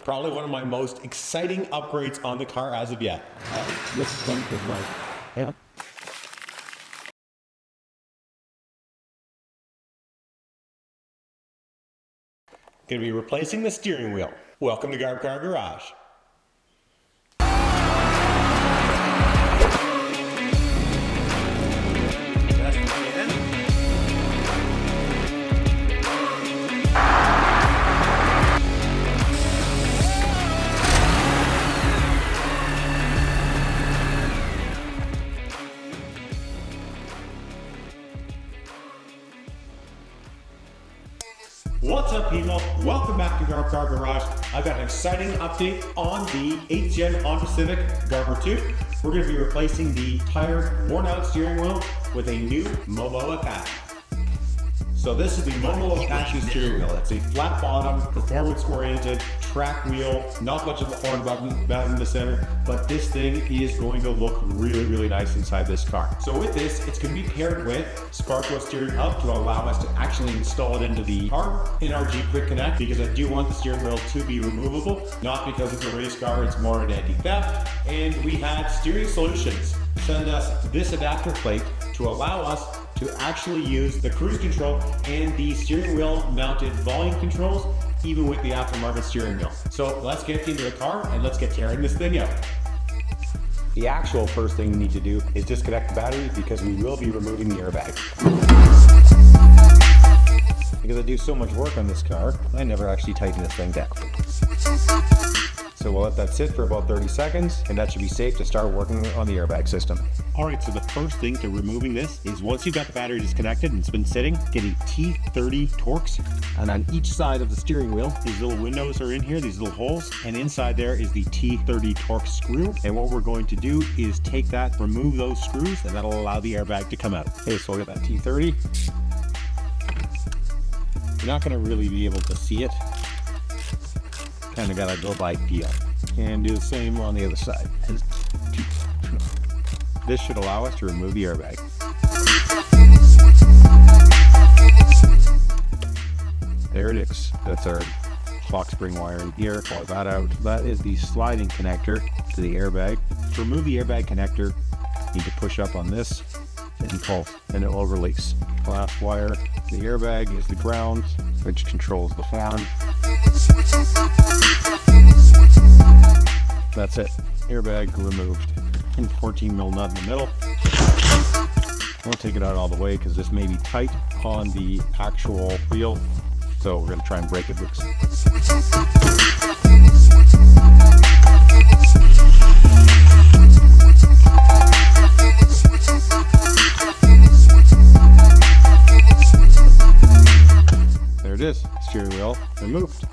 Probably one of my most exciting upgrades on the car as of yet. This is fun with my yeah. Going to be replacing the steering wheel. Welcome to Car Garage. What's up, people? Welcome back to Car Garage. I've got an exciting update on the 8th gen Honda Civic Garber 2. We're going to be replacing the tired, worn out steering wheel with a new MOMO Apache. So this is the MOMO Apache steering wheel. It's a flat bottom, performance oriented, track wheel, not much of the horn button in the center, but this thing is going to look really, really nice inside this car. So with this, it's going to be paired with Sparco steering hub to allow us to actually install it into the car in our Jeep Quick Connect, because I do want the steering wheel to be removable, not because it's a race car, it's more an anti-theft. And we had Steering Solutions send us this adapter plate to allow us to actually use the cruise control and the steering wheel mounted volume controls, even with the aftermarket steering wheel. So let's get into the car and let's get tearing this thing out. The actual first thing we need to do is disconnect the battery, because we will be removing the airbag. Because I do so much work on this car, I never actually tighten this thing down. So we'll let that sit for about 30 seconds, and that should be safe to start working on the airbag system. All right, so the first thing to removing this is, once you've got the battery disconnected and it's been sitting, get a T30 Torx. And on each side of the steering wheel, these little windows are in here, these little holes, and inside there is the T30 Torx screw. And what we're going to do is take that, remove those screws, and that'll allow the airbag to come out. Okay, so we'll get that T30. You're not gonna really be able to see it. Kind of gotta go by feel, and do the same on the other side. This should allow us to remove the airbag. There it is. That's our box spring wiring here. Pull that out. That is the sliding connector to the airbag. To remove the airbag connector, you need to push up on this and pull, and it will release. Glass wire. The airbag is the ground, which controls the fan. That's it. Airbag removed. And 14mm nut in the middle. Won't take it out all the way because this may be tight on the actual wheel. So we're going to try and break it loose. There it is. Steering wheel removed.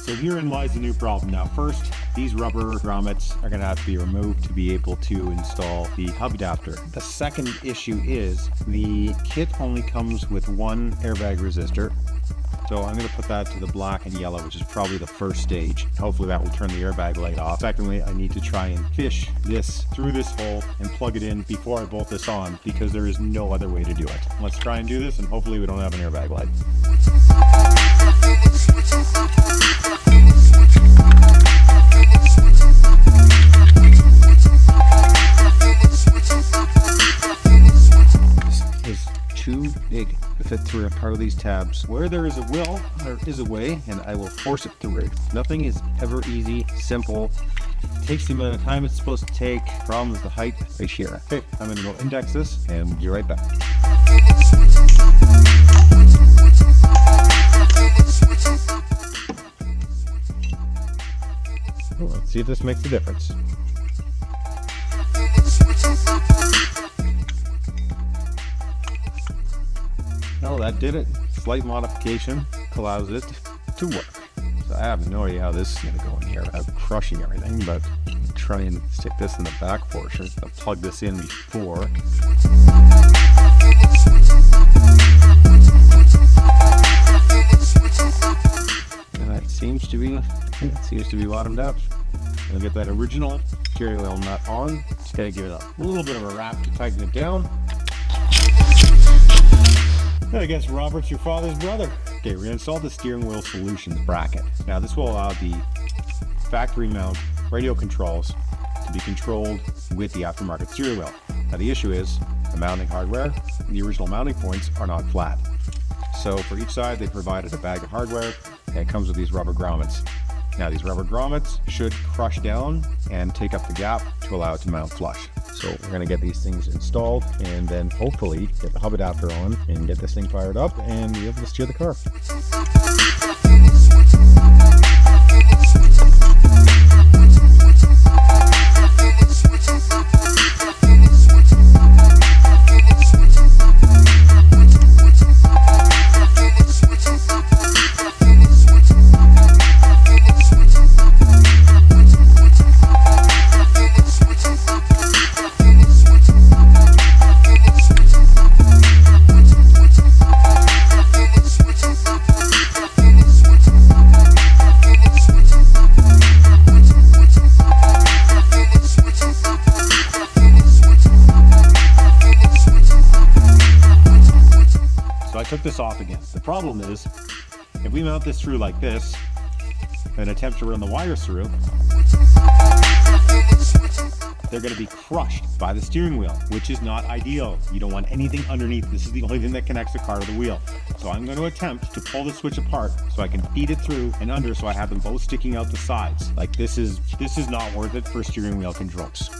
So herein lies the new problem. Now first, these rubber grommets are going to have to be removed to be able to install the hub adapter. The second issue is the kit only comes with one airbag resistor. So I'm going to put that to the black and yellow, which is probably the first stage. Hopefully that will turn the airbag light off. Secondly, I need to try and fish this through this hole and plug it in before I bolt this on, because there is no other way to do it. Let's try and do this, and hopefully we don't have an airbag light. Too big to fit through a part of these tabs. Where there is a will, there is a way, and I will force it through. Nothing is ever easy, simple. It takes the amount of time it's supposed to take. Problem is the height right here. Okay, I'm going to go index this, and we'll be right back. Well, let's see if this makes a difference. Oh, that did it. Slight modification allows it to work. So I have no idea how this is going to go in here without crushing everything, but I'll try and stick this in the back portion. I'll plug this in before. And that seems to be bottomed out. I'll get that original steering wheel nut on. Just gotta give it a little bit of a wrap to tighten it down. I guess Robert's your father's brother. Okay, we're gonna install the steering wheel solutions bracket. Now this will allow the factory mount radio controls to be controlled with the aftermarket steering wheel. Now the issue is the mounting hardware, the original mounting points are not flat. So for each side they provided a bag of hardware and it comes with these rubber grommets. Now these rubber grommets should crush down and take up the gap to allow it to mount flush. So we're going to get these things installed and then hopefully get the hub adapter on and get this thing fired up and be able to steer the car. So I took this off again. The problem is, if we mount this through like this and attempt to run the wires through, they're going to be crushed by the steering wheel, which is not ideal. You don't want anything underneath. This is the only thing that connects the car to the wheel. So I'm going to attempt to pull the switch apart so I can feed it through and under so I have them both sticking out the sides. Like this is not worth it for steering wheel controls.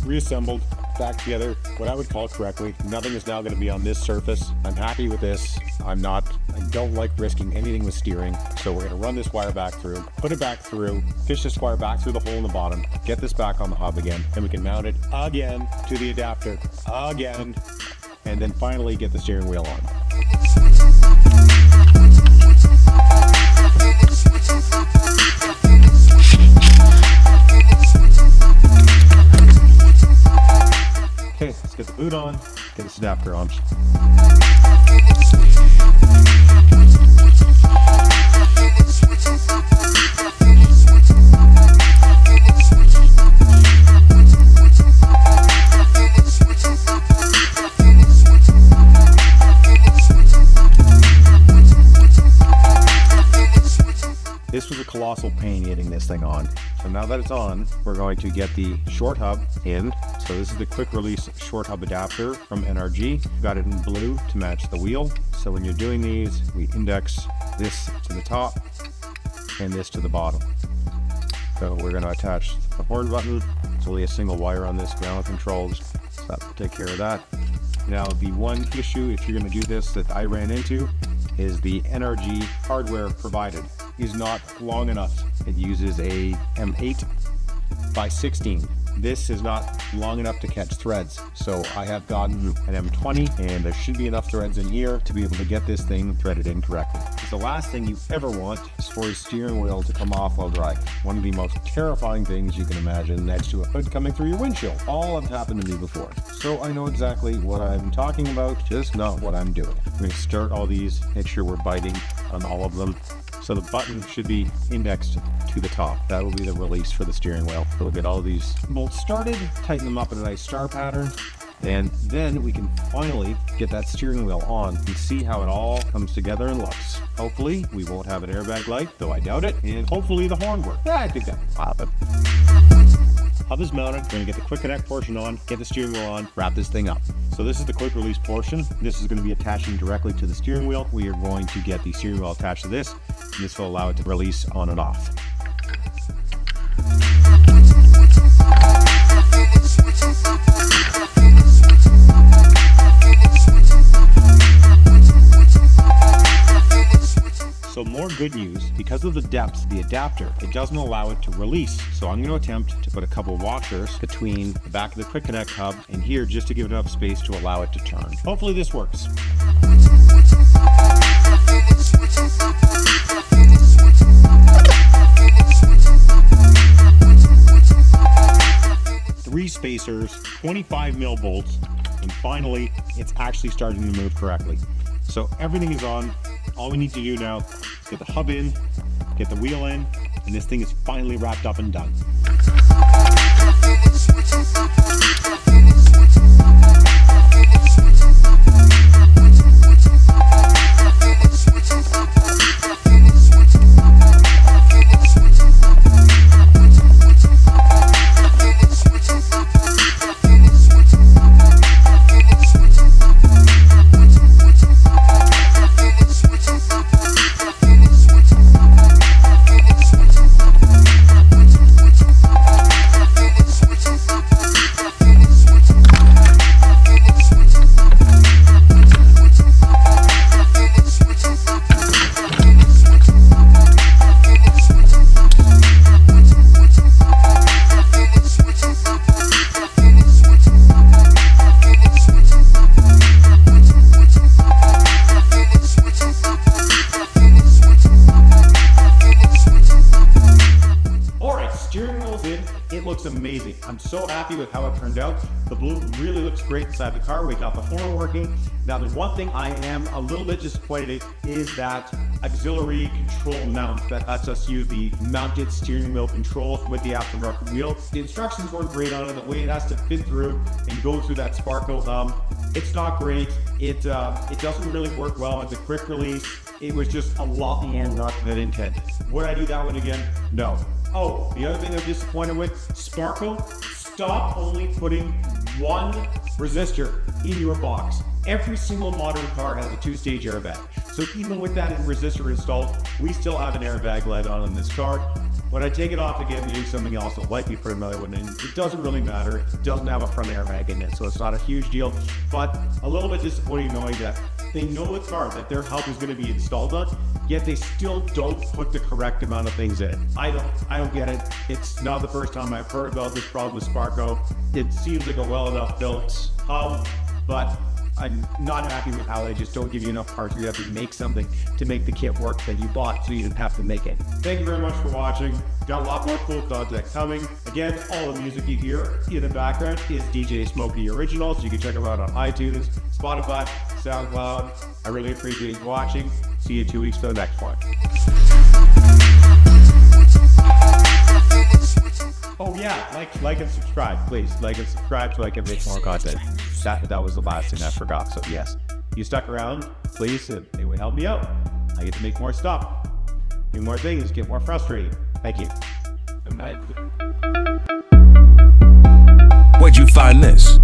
Reassembled, back together, what I would call correctly. Nothing is now going to be on this surface. I'm happy with this. I don't like risking anything with steering. So we're going to run this wire back through, put it back through, fish this wire back through the hole in the bottom, get this back on the hub again, and we can mount it again to the adapter again, and then finally get the steering wheel on. Okay, let's get the boot on, get this adapter on. This was a colossal pain getting this thing on. So now that it's on, we're going to get the short hub in. So this is the quick release short hub adapter from NRG. Got it in blue to match the wheel. So when you're doing these, we index this to the top and this to the bottom. So we're going to attach the horn button. It's only a single wire on this, ground controls. So that will take care of that. Now the one issue, if you're going to do this, that I ran into is the NRG hardware provided is not long enough. It uses a M8 by 16. This is not long enough to catch threads. So I have gotten an M20 and there should be enough threads in here to be able to get this thing threaded in correctly. The last thing you ever want is for a steering wheel to come off while driving. One of the most terrifying things you can imagine next to a hood coming through your windshield. All have happened to me before. So I know exactly what I'm talking about, just not what I'm doing. I'm going to start all these, make sure we're biting on all of them. So the button should be indexed to the top. That will be the release for the steering wheel. So we'll get all these bolts started, tighten them up in a nice star pattern, and then we can finally get that steering wheel on and see how it all comes together and looks. Hopefully we won't have an airbag light, though I doubt it, and hopefully the horn works. Yeah, I think that will happen. Hub is mounted. We're going to get the quick connect portion on, get the steering wheel on, wrap this thing up. So this is the quick release portion. This is going to be attaching directly to the steering wheel. We are going to get the steering wheel attached to this, and this will allow it to release on and off. So more good news, because of the depth of the adapter, it doesn't allow it to release. So I'm going to attempt to put a couple washers between the back of the quick connect hub and here just to give it enough space to allow it to turn. Hopefully this works. spacers, 25 mil bolts, and finally, it's actually starting to move correctly. So everything is on. All we need to do now is get the hub in, get the wheel in, and this thing is finally wrapped up and done. It looks amazing. I'm so happy with how it turned out. The blue really looks great inside the car. We got the horn working. Now, there's one thing I am a little bit disappointed in is that auxiliary control mount that lets us use the mounted steering wheel controls with the aftermarket wheel. The instructions weren't great on it. The way it has to fit through and go through that Sparco thumb, it's not great. It doesn't really work well as a quick release. It was just a lot not that intended. Would I do that one again? No. Oh, the other thing I'm disappointed with, Sparco, stop only putting one resistor in your box. Every single modern car has a two-stage airbag. So even with that resistor installed, we still have an airbag LED on this car. When I take it off again to do something else, I'll likely put another one in. It doesn't really matter. It doesn't have a front airbag in it, so it's not a huge deal. But a little bit disappointing knowing that they know the car that their help is going to be installed on, yet they still don't put the correct amount of things in. I don't get it. It's not the first time I've heard about this problem with Sparco. It seems like a well enough built hub, but I'm not happy with how they just don't give you enough parts. You have to make something to make the kit work that you bought, so you didn't have to make it. Thank you very much for watching. Got a lot more cool content coming. Again, all the music you hear in the background is DJ Smokey Originals. You can check them out on iTunes, Spotify, SoundCloud. I really appreciate you watching. See you in 2 weeks for the next one. Oh yeah, like and subscribe, please. Like and subscribe so I can make more content. That was the last thing I forgot, so yes. You stuck around, please, and it would help me out. I get to make more stuff, do more things, get more frustrated. Thank you. Good night. Where'd you find this?